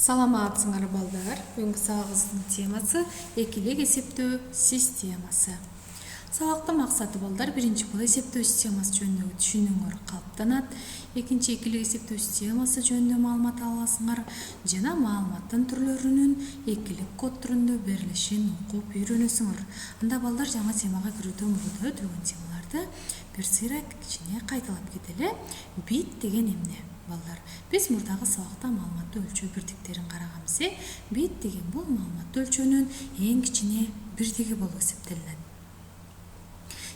Саламатсыңар балдар. Бүгүнкү сабагыбыздын темасы экилик эсептөө системасы. Сабактын максаты балдар биринчи бул эсептөө системасы жөнүндө түшүнүүңөр калыптанат. Экинчи экилик эсептөө системасы жөнүндө маалымат аласыңар жана маалыматтын түрлөрүнүн экилик код түрүндө берилишин окуп үйрөнөсүңөр. Анда балдар жаңы темага кирүүдөн мурда өтүлгөн темаларды бир сыйра кичине кайталап кетели. Бит деген эмне? Балдар, биз мурдагы сабакта маалыматты өлчөө бирдиктерин караганбыз. Бит деген бул маалыматты өлчөөнүн эң кичине бирдиги болуп эсептелинет.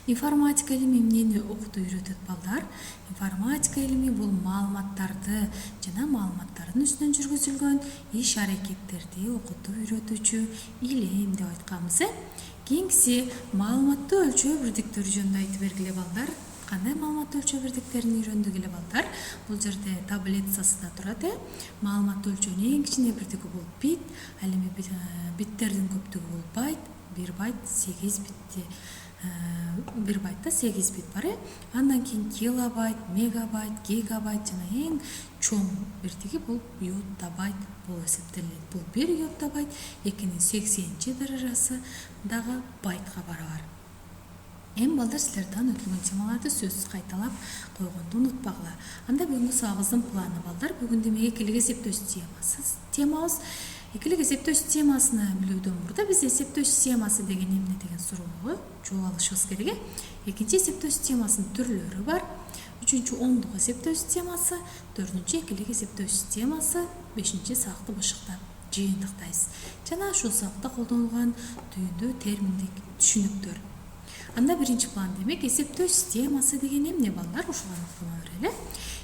Информатика илими эмнени окутуп үйрөтөт балдар? Информатика илими бул маалыматтарды жана маалыматтардын үстүнөн жүргүзүлгөн иш аракеттерди окутуп үйрөтүүчү илим деп айтканбыз. Кийинкиси маалыматты өлчөө бирдиктери жөнүндө айтып бергиле балдар. Кандай маалыматты өлчөө бирдиктерин үйрөндүк эле балдар? Бул жерде таблицасы да турат. Маалыматты өлчөөнүн эң кичине бирдиги бул бит, ал эми биттердин көптүгү бул байт, 1 байт 8 битти. 1 байтта 8 бит бар. Андан кийин килобайт, мегабайт, гигабайт жана эң чоң бирдиги бул йоттабайт болуп эсептелет. Бул 1 йоттабайт 2-нин 80 даражасы дагы байтка барабар. Эми балдар силерден өтүлгөн темаларды сөзсүз кайталап койгонду унутпагыла. Анда бүгүнкү сабагыбыздын планы балдар, бүгүн демек экилик эсептөө системасы темабыз. Экилик эсептөө системасыны билүүдөн мурда биз эсептөө системасы деген эмне деген суроого жооп алышыбыз керек. Экинчи эсептөө системасынын түрлөрү бар. Үчүнчү ондук эсептөө системасы, төртүнчү экилик эсептөө системасы, бешинчи сабакты башката жыйынтыктайбыз. Жана ушул сабакта колдонулган түйүндүү терминдик түшүнүктөр. Анда биринчи план демек эсептөө системасы деген эмне балдар? Ушуга аныктама берели.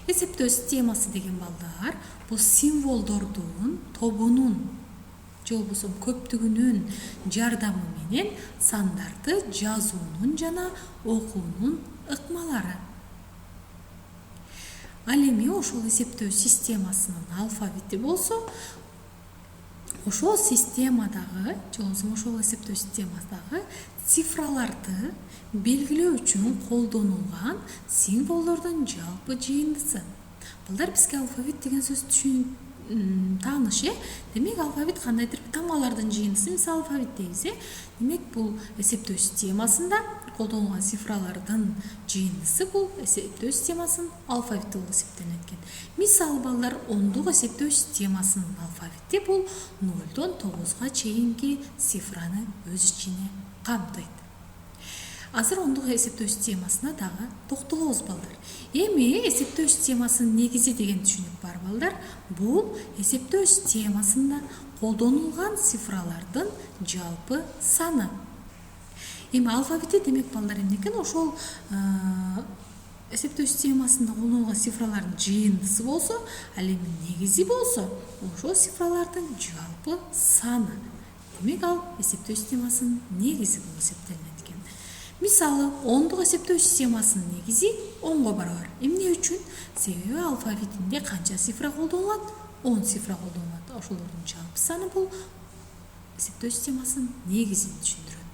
Эсептөө системасы деген балдар бул символдордун тобунун же болбосо көптүгүнүн жардамы менен сандарды жазуунун жана окуунун ыкмалары. Ал эми ошол эсептөө системасынын алфавити болсо, ошол системадагы же болбосо ошол эсептөө системасындагы цифраларды белгилөө үчүн колдонулган символдордун жалпы жыйындысы. Балдар, бизге алфавит деген сөз тааныш. Демек алфавит кандайдыр тамгалардын жыйындысы, мисалы алфавит дейбиз. Демек бул эсептөө системасында колдонулган цифралардын жыйындысы бул эсептөө системасынын алфавити болуп эсептелет экен. Мисалы балдар, ондук эсептөө системасынын алфавити бул 0-дон 9-га чейинки цифраны өз ичине камтыйт. Азыр ондук эсептөө системасына дагы токтолобуз балдар. Эми эсептөө системасынын негизи деген түшүнүк бар балдар. Бул эсептөө системасында колдонулган цифралардын жалпы саны. Эми алфавити демек балдар эмне экен? Ошол эсептөө системасында колдонулган цифралардын жыйындысы болсо, ал эми негизи болсо, ошол цифралардын жалпы саны. Демек ал эсептөө системасынын негизи болуп эсептелинет экен. Мисалы, ондук эсептөө системасынын негизи 10-го барабар. Эмне үчүн? Себеби алфавитинде канча цифра колдонулат? 10 цифра колдонулат. Ошолордун жалпы саны бул эсептөө системасынын негизин түшүндүрөт.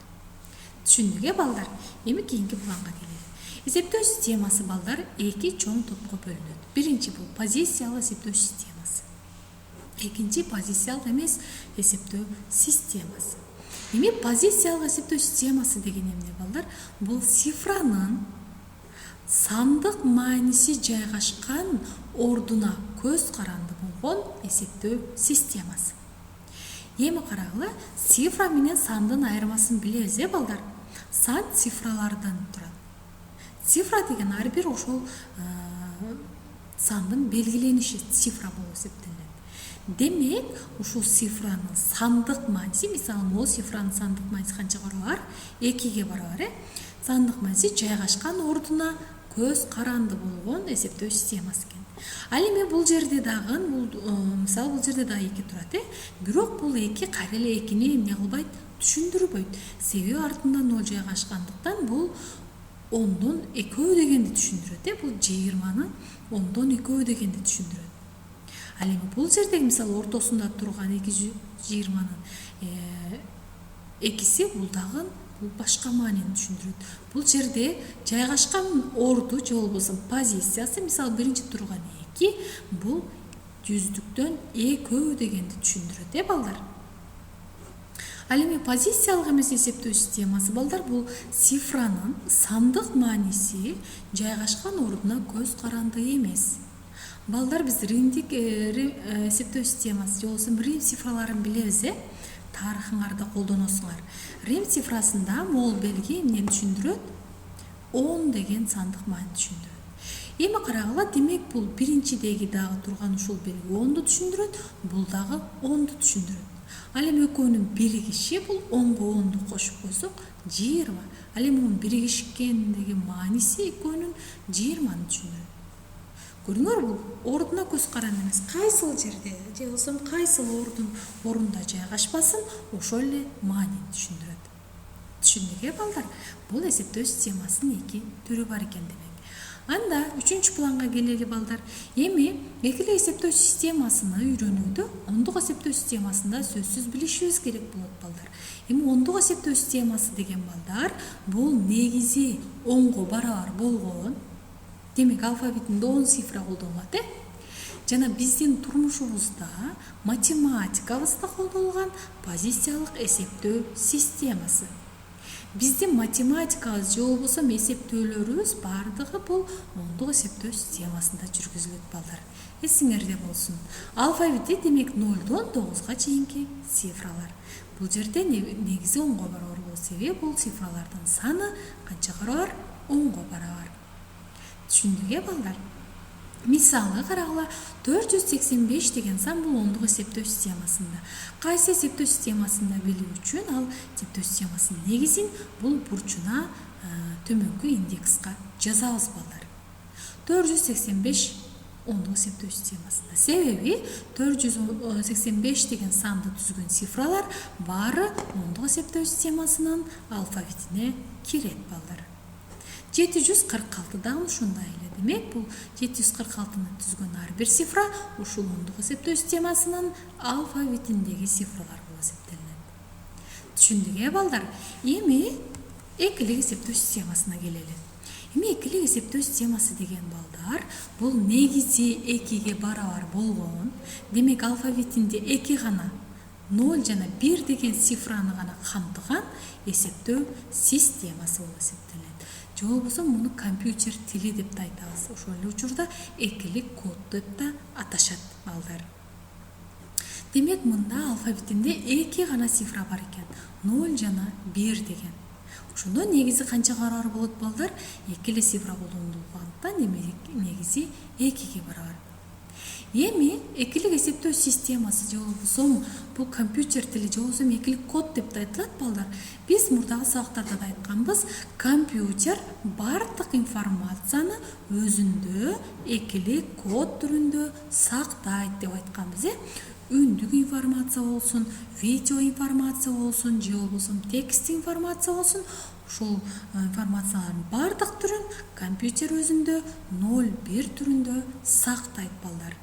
Түшүндүк балдар? Эми кийинки планга келели. Эсептөө системасы балдар эки чоң топко бөлүнөт. Биринчи бул позициялык эсептөө системасы. Экинчи позициялык эмес эсептөө системасы. Эми позициялык эсептөө системасы деген эмне балдар? Бул цифранын сандык мааниси жайгашкан ордуна көз каранды болгон эсептөө системасы. Эми карагыла, цифра менен сандын айырмасын билебиз, балдар. Сан цифралардан турат. Цифра деген ар бир ошол сандын белгилениши цифра болуп эсептелет. Демек, ушул цифранын сандык мааниси, мисалы, могу цифранын сандык мааниси канчага барабар? 2-ге барабар. Сандык мааниси жайгашкан ордуна көз каранды болгон эсептөө системасы экен. Ал эми бул жерде дагы, мисалы, бул жерде дагы 2 турат. Бирок бул 2 кайра эле 2-ни эмне кылбайт? Түшүндүрбөйт. Себеби артында 0 жайгашкандыктан бул 10-дон 2 дегенди түшүндүрөт. Бул 20-ны 10-дон 2 дегенди түшүндүрөт. Ал эми бул жерде мисалы ортосунда турган 220-нын экиси бул дагы бул башка маанини түшүндүрөт. Бул жерде жайгашкан орду же болбосо позициясы, мисалы, биринчи турган 2 бул жүздүктөн экөө дегенди түшүндүрөт балдар. Ал эми позициялык эмес эсептөө системасы балдар бул цифранын сандык мааниси жайгашкан ордуна көз каранды эмес. Балдар биз римдик эсептөө системасы же болбосо рим цифраларын билебиз. Тарыхыңарда колдоносуңар. Рим цифрасында могул белги эмнени түшүндүрөт? 10 деген сандык маани түшүндүрөт. Эми карагыла, демек бул биринчидеги дагы турган ушул белги 10ду түшүндүрөт, бул дагы 10ду түшүндүрөт. Ал эми экөөнүн биригиши бул 10го 10ду кошуп койсок 20. Ал эми мунун биригишкендеги мааниси экөөнүн 20ны түшүндүрөт. Көрүңөр, бул ордуна көз каранды эмес. Кайсыл жерде же болбосо кайсыл орунда жайгашпасын, ошол эле маанини түшүндүрөт. Түшүндүк балдар? Бул эсептөө системасынын эки түрү бар экен демек. Анда үчүнчү планга келели балдар. Эми экилик эсептөө системасыны үйрөнүүдө ондук эсептөө системасында сөзсүз билишибиз керек болот балдар. Эми ондук эсептөө системасы деген балдар бул негизи 10го барабар болгон, демек алфавитинде 10 цифра колдонулат. Жана биздин турмушубузда, математикабызда колдонулган позициялык эсептөө системасы. Биздин математикабыз же болбосо эсептөөлөрүбүз бардыгы бул ондук эсептөө системасында жүргүзүлөт балдар. Эсиңерде болсун. Алфавити демек 0дон 9га чейинки цифралар. Бул жерде негизи 10го барабар болот, себеби бул цифралардын саны канчага барабар? 10го барабар. Түшүндүк балдар? Мисалы карагыла, 485 деген сан бул ондук эсептөө системасында. Кайсы эсептөө системасында билүү үчүн ал эсептөө системасынын негизин бул бурчуна төмөнкү индекска жазабыз балдар. 485 ондук эсептөө системасында. Себеби 485 деген санды түзгөн цифралар баары ондук эсептөө системасынын алфавитине кирет балдар. 746 дагы ушундай эле. Демек бул 746-ны түзгөн ар бир цифра ушул ондук эсептөө системасынын алфавитиндеги цифралар болуп эсептелинет. Түшүндүк балдар? Эми экилик эсептөө системасына келели. Эми экилик эсептөө системасы деген балдар бул негизи 2ге барабар болгон, демек алфавитинде 2 гана 0 жана 1 деген цифраны гана камтыган эсептөө системасы болуп эсептелет. Же болбосо муну компьютер тили деп да айтабыз. Ошол эле учурда экилик код деп да аташат балдар. Демек мында алфавитинде 2 гана цифра бар экен. 0 жана 1 деген. Ошондо негизи канчага барабар болот балдар? 2 эле цифра колдонулгандыктан негизи 2ге барабар. Эми экилик эсептөө системасы же болбосо бул компьютер тили же болбосо экилик код деп да айтылат балдар. Биз мурдагы сабактарда да айтканбыз, компьютер бардык информацияны өзүндө экилик код түрүндө сактайт деп айтканбыз. Үндүк информация болсун, видео информация болсун, же болбосо текст информация болсун, ушул информациялардын бардык түрүн компьютер өзүндө 0-1 түрүндө сактайт балдар.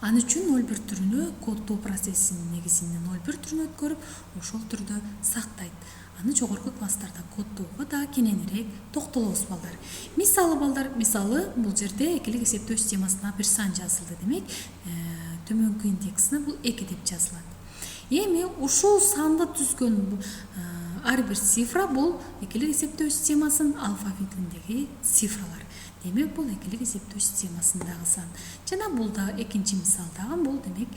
Аны үчүн 0-1 түрүнө коддоо процессинин негизинде 0-1 түрүнө өткөрүп, ошол түрдө сактайт. Аны жогорку класстарда коддоого да кененирээк токтолобуз балдар. Мисалы балдар, бул жерде экилик эсептөө системасына бир сан жазылды, демек төмөнкү индексине бул 2 деп жазылат. Эми ушул санды түзгөн ар бир цифра бул экилик эсептөө системасынын алфавитиндеги цифралар. Демек бул экилик эсептөө системасындагы сан. Жана бул да экинчи мисалдагы бул демек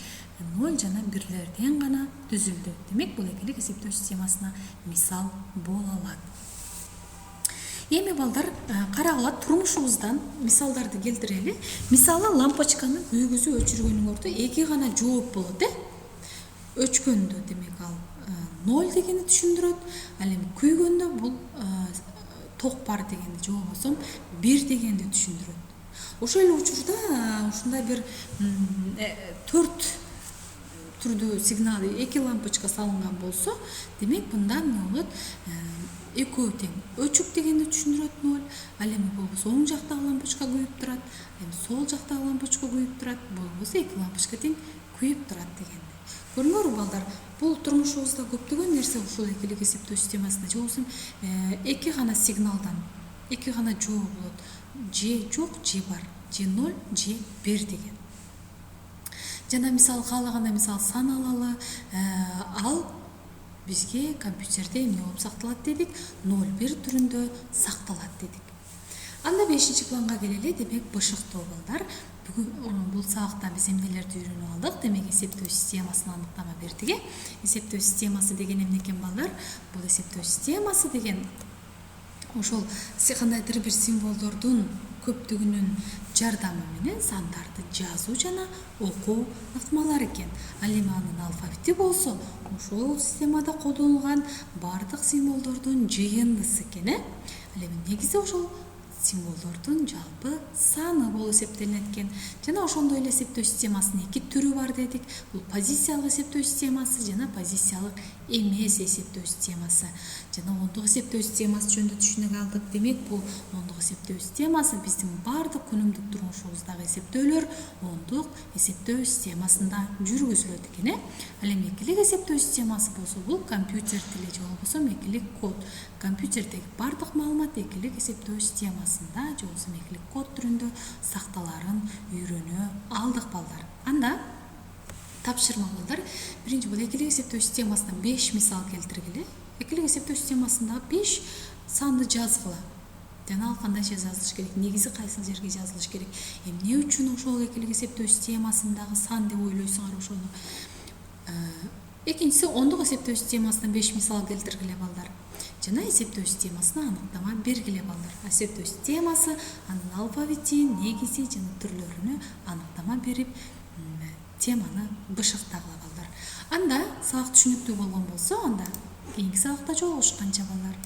0 жана 1лерден гана түзүлдү. Демек бул экилик эсептөө системасына мисал боло алат. Эми балдар, карагыла, турмушубуздан мисалдарды келтирели. Мисалы, лампочканын үйгүзүп өчүргөнүңөрдө 2 гана жооп болот, өчкөндө демек ал 0 дегенди түшүндүрөт. Ал эми күйгөндө бул ток бар дегенди же болбосо 1 дегенди түшүндүрөт. Ошол эле учурда ушундай бир 4 түрдүү сигнал 2 лампочка салынган болсо, демек мында эмне болот? Экөө тең өчүк дегенди түшүндүрөт 0. Ал эми болбосо оң жактагы лампочка күйүп турат, эми сол жактагы лампочка күйүп турат, болбосо 2 лампочка тең күйүп турат дегенди. Көрүңөрбү балдар, бул турмушубузда көптөгөн нерсе ушул экилик эсептөө системасында же болбосо 2 гана сигналдан 2 гана жоо болот. Же жок, же бар. Же 0, же 1 деген. жана мисалы каалаганда мисалы сан алалы, ал бизге компьютерде эмне болуп сакталат дедик, 01 түрүндө сакталат дедик. Анда 5-планга келели, демек бышыктоо балдар. Бүгүн бул сабакта биз эмнелерди үйрөнүп алдык? Демек эсептөө системасына аныктама бердик. Эсептөө системасы деген эмне экен балдар? Бул эсептөө системасы деген ошол кандайдыр бир символдордун көптүгүнүн жардамы менен сандарды жазуу жана окуу ыкмалар экен. Ал эми анын алфавити болсо, ошол системада колдонулган бардык символдордун жыйындысы экен. Ал эми негизи ошол символдордун жалпы саны болуп эсептелинет экен. Жана ошондой эле эсептөө системасынын 2 түрү бар дедик. Бул позициялык эсептөө системасы жана позициялык эмес эсептөө системасы. Жана ондук эсептөө системасы жөнүндө түшүнүк алдык. Демек, бул ондук эсептөө системасы биздин бардык күнүмдүк турмушубуздагы эсептөөлөр ондук эсептөө системасында жүргүзүлөт экен. Ал эми экилик эсептөө системасы болсо, бул компьютер тили же болбосо экилик код. Компьютердеги бардык маалымат экилик эсептөө системасында же болбосо экилик код түрүндө сакталарын үйрөнүп алдык балдар. Анда тапшырма балдар. Биринчи бул экилик эсептөө системасынан 5 мисал келтиргиле. Экилик эсептөө системасында 5 санды жазгыла. Жана ал кандайча жазылыш керек, негизи кайсыл жерге жазылыш керек, эмне үчүн ошол экилик эсептөө системасындагы сан деп ойлойсуңар ошону. Экинчиси ондук эсептөө системасынан 5 мисал келтиргиле балдар. Жана эсептөө системасына аныктама бергиле балдар. Эсептөө системасы, анын алфавити, негизи жана түрлөрүнө аныктама берип, теманы бышыктагыла балдар. Анда сабак түшүнүктүү болгон болсо, анда кийинки сабакта жолугушканча балдар.